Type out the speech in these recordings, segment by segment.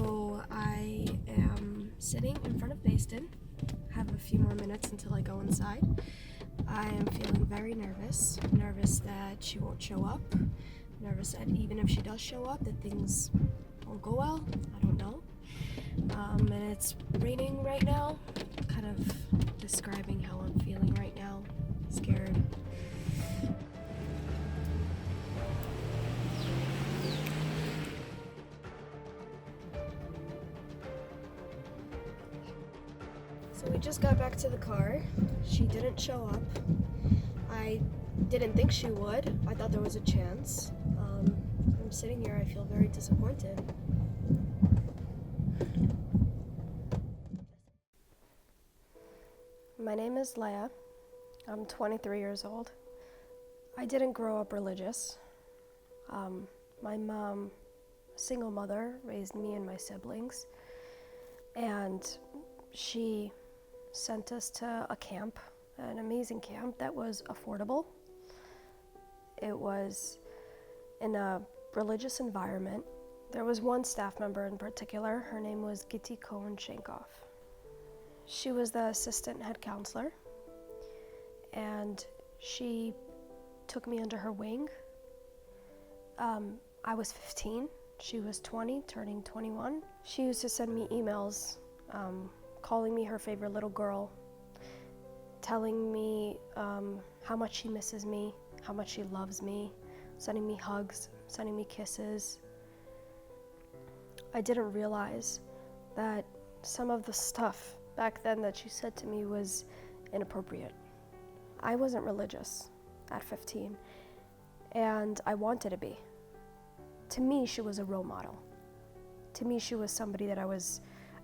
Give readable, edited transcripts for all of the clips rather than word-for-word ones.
So I am sitting in front of Baston. Have a few more minutes until I go inside. I am feeling very nervous. Nervous that she won't show up. Nervous that even if she does show up, that things won't go well. I don't know. And it's raining right now. Kind of describing how I'm feeling right now. Scared. So we just got back to the car. She didn't show up. I didn't think she would. I thought there was a chance. I'm sitting here, I feel very disappointed. My name is Leia. I'm 23 years old. I didn't grow up religious. My mom, a single mother, raised me and my siblings. And she sent us to a camp, an amazing camp that was affordable. It was in a religious environment. There was one staff member in particular. Her name was Gittie Kohn Sheinkopf. She was the assistant head counselor, and she took me under her wing. I was 15, she was 20, turning 21. She used to send me emails calling me her favorite little girl, telling me how much she misses me, how much she loves me, sending me hugs, sending me kisses. I didn't realize that some of the stuff back then that she said to me was inappropriate. I wasn't religious at 15, and I wanted to be. To me, she was a role model. To me, she was somebody that I was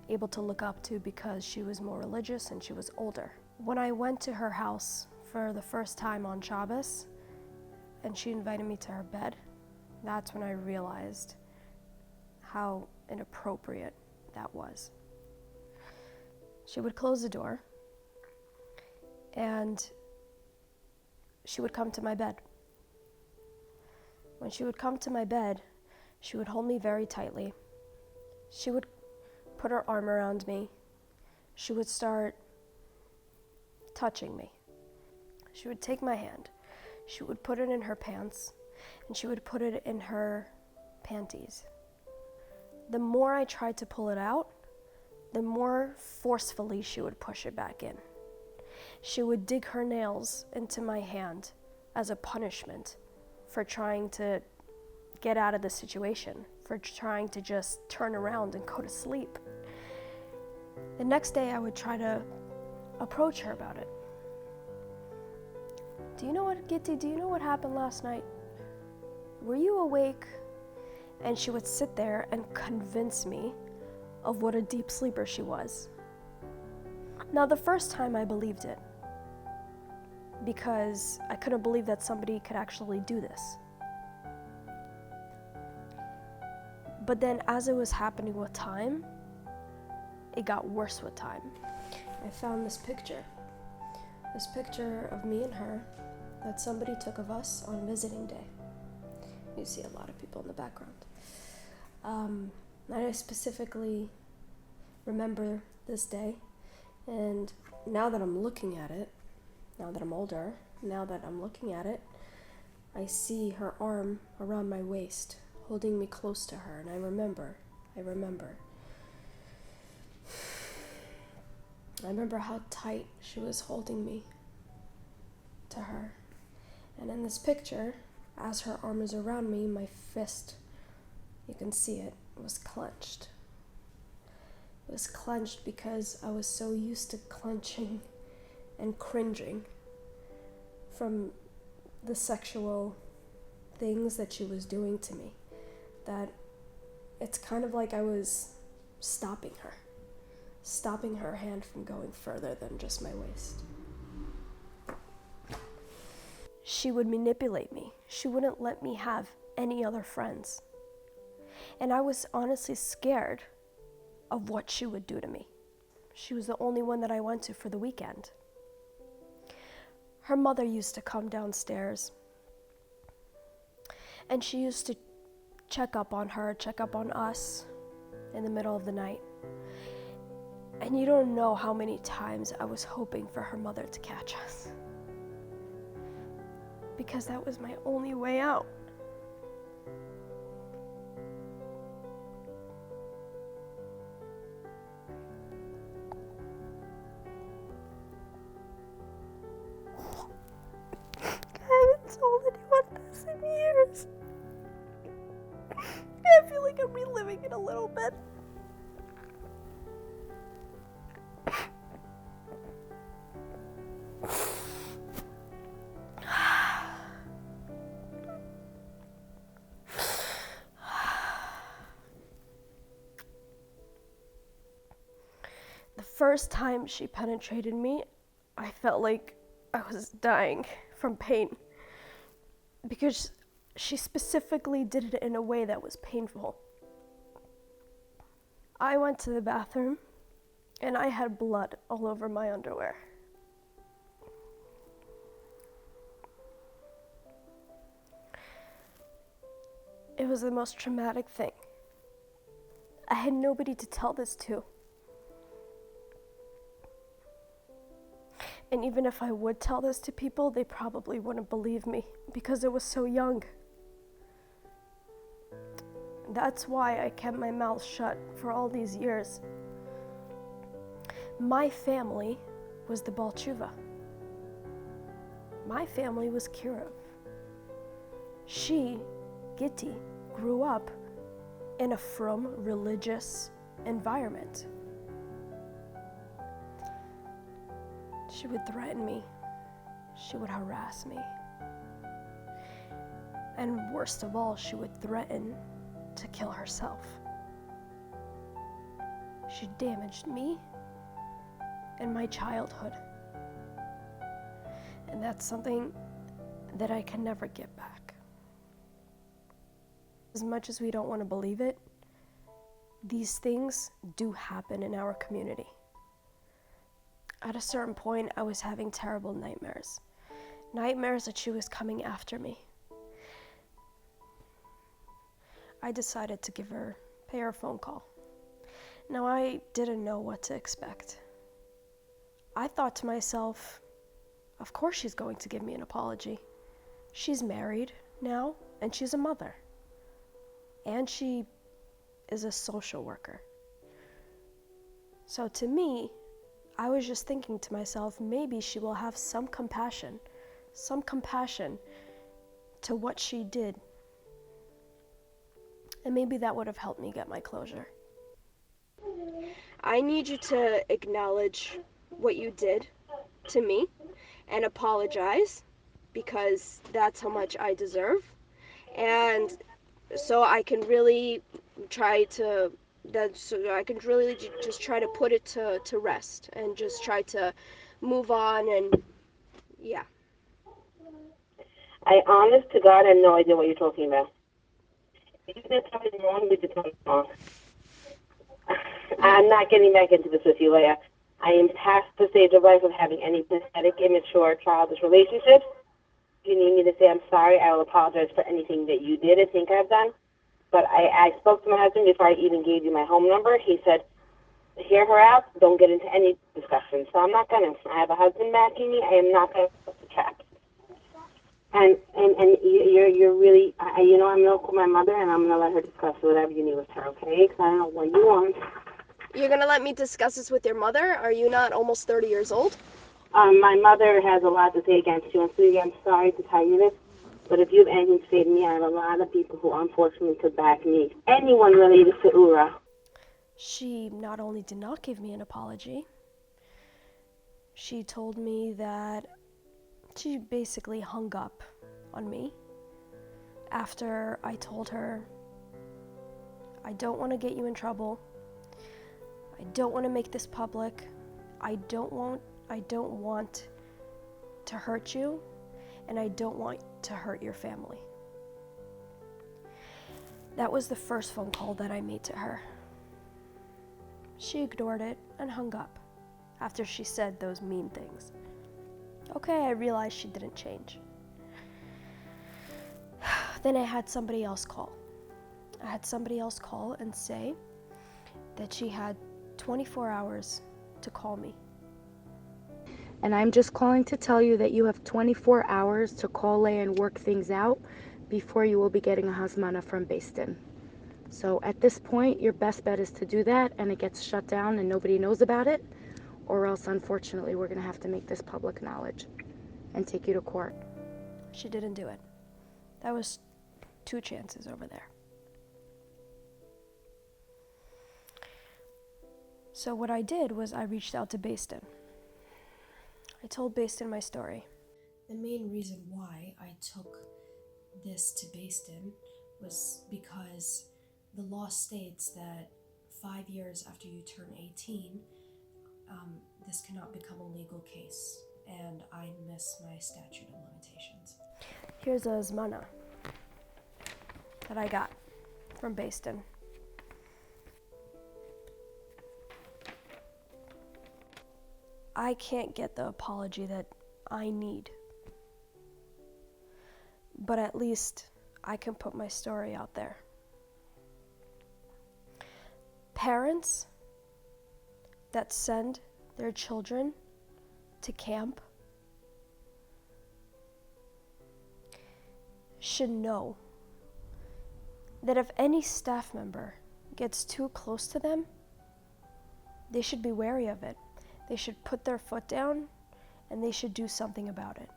able to look up to because she was more religious and she was older. When I went to her house for the first time on Shabbos and she invited me to her bed, that's when I realized how inappropriate that was. She would close the door and she would come to my bed. When she would come to my bed, she would hold me very tightly. She would put her arm around me. She would start touching me. She would take my hand. She would put it in her pants, and she would put it in her panties. The more I tried to pull it out, the more forcefully she would push it back in. She would dig her nails into my hand as a punishment for trying to get out of the situation, for trying to just turn around and go to sleep. The next day I would try to approach her about it. Do you know what happened last night? Were you awake? And she would sit there and convince me of what a deep sleeper she was. Now, the first time I believed it, because I couldn't believe that somebody could actually do this. But then as it was happening with time, it got worse with time. I found this picture of me and her that somebody took of us on visiting day. You see a lot of people in the background. I specifically remember this day, and now that I'm looking at it, now that I'm older, now that I'm looking at it, I see her arm around my waist, holding me close to her, and I remember how tight she was holding me to her. And in this picture, as her arm is around me, my fist, you can see it, was clenched. It was clenched because I was so used to clenching and cringing from the sexual things that she was doing to me, that it's kind of like I was stopping her hand from going further than just my waist. She would manipulate me. She wouldn't let me have any other friends. And I was honestly scared of what she would do to me. She was the only one that I went to for the weekend. Her mother used to come downstairs, and she used to check up on her, check up on us. in the middle of the night. And you don't know how many times I was hoping for her mother to catch us. Because that was my only way out. I haven't told anyone this in years. I feel like I'm reliving it a little bit. The first time she penetrated me, I felt like I was dying from pain because she specifically did it in a way that was painful. I went to the bathroom and I had blood all over my underwear. It was the most traumatic thing. I had nobody to tell this to. And even if I would tell this to people, they probably wouldn't believe me because it was so young. That's why I kept my mouth shut for all these years. My family was the Balchuva. My family was Kirov. She, Gittie, grew up in a frum religious environment. She would threaten me. She would harass me. And worst of all, she would threaten to kill herself. She damaged me and my childhood. And that's something that I can never get back. As much as we don't want to believe it, these things do happen in our community. At a certain point, I was having terrible nightmares. Nightmares that she was coming after me. I decided to pay her a phone call. Now, I didn't know what to expect. I thought to myself, of course she's going to give me an apology. She's married now, and she's a mother. And she is a social worker. So to me, I was just thinking to myself, maybe she will have some compassion to what she did. And maybe that would have helped me get my closure. I need you to acknowledge what you did to me and apologize, because that's how much I deserve. And so I can really try to just try to put it to rest and just try to move on. And yeah. I honest to God have no idea what you're talking about. If you did something wrong, you did something wrong. I'm not getting back into this with you, Leah. I am past the stage of life of having any pathetic, immature, childish relationships. If you need me to say I'm sorry, I will apologize for anything that you did or think I've done. But I spoke to my husband before I even gave you my home number. He said, hear her out, don't get into any discussion. So I'm not going to. I have a husband backing me. I am not going to put the traps. And you're really, I'm going to call my mother and I'm going to let her discuss whatever you need with her, okay? Because I don't know what you want. You're going to let me discuss this with your mother? Are you not almost 30 years old? My mother has a lot to say against you. And Sweetie, I'm sorry to tell you this, but if you have anything to say to me, I have a lot of people who unfortunately could back me. Anyone related to Ura. She not only did not give me an apology, she told me that she basically hung up on me after I told her, I don't want to get you in trouble. I don't want to make this public. I don't want to hurt you, and I don't want to hurt your family. That was the first phone call that I made to her. She ignored it and hung up after she said those mean things. Okay, I realized she didn't change. Then I had somebody else call. And say that she had 24 hours to call me. And I'm just calling to tell you that you have 24 hours to call Leah and work things out before you will be getting a hazmana from Basin. So at this point, your best bet is to do that and it gets shut down and nobody knows about it, or else unfortunately we're going to have to make this public knowledge and take you to court. She didn't do it. That was 2 chances over there. So what I did was I reached out to Basin. I told Basin my story. The main reason why I took this to Basin was because the law states that 5 years after you turn 18, this cannot become a legal case, and I miss my statute of limitations. Here's a hazmana that I got from Basin. I can't get the apology that I need, but at least I can put my story out there. Parents that send their children to camp should know that if any staff member gets too close to them, they should be wary of it. They should put their foot down and they should do something about it.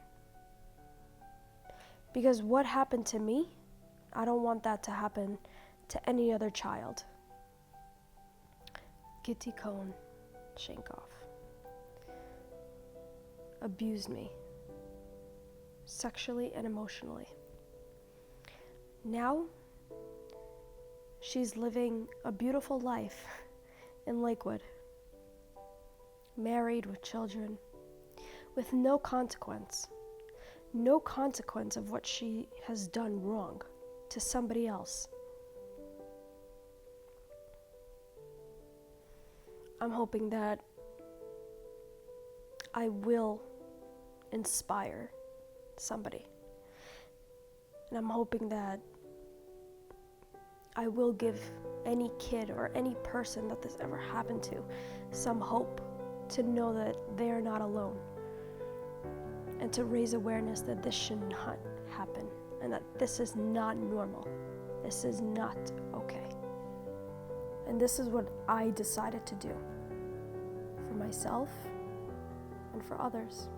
Because what happened to me, I don't want that to happen to any other child. Gittie Kohn Sheinkopf abused me sexually and emotionally. Now, she's living a beautiful life in Lakewood, married with children, with no consequence of what she has done wrong to somebody else. I'm hoping that I will inspire somebody. And I'm hoping that I will give any kid or any person that this ever happened to some hope to know that they are not alone, and to raise awareness that this should not happen and that this is not normal. This is not okay. And this is what I decided to do for myself and for others.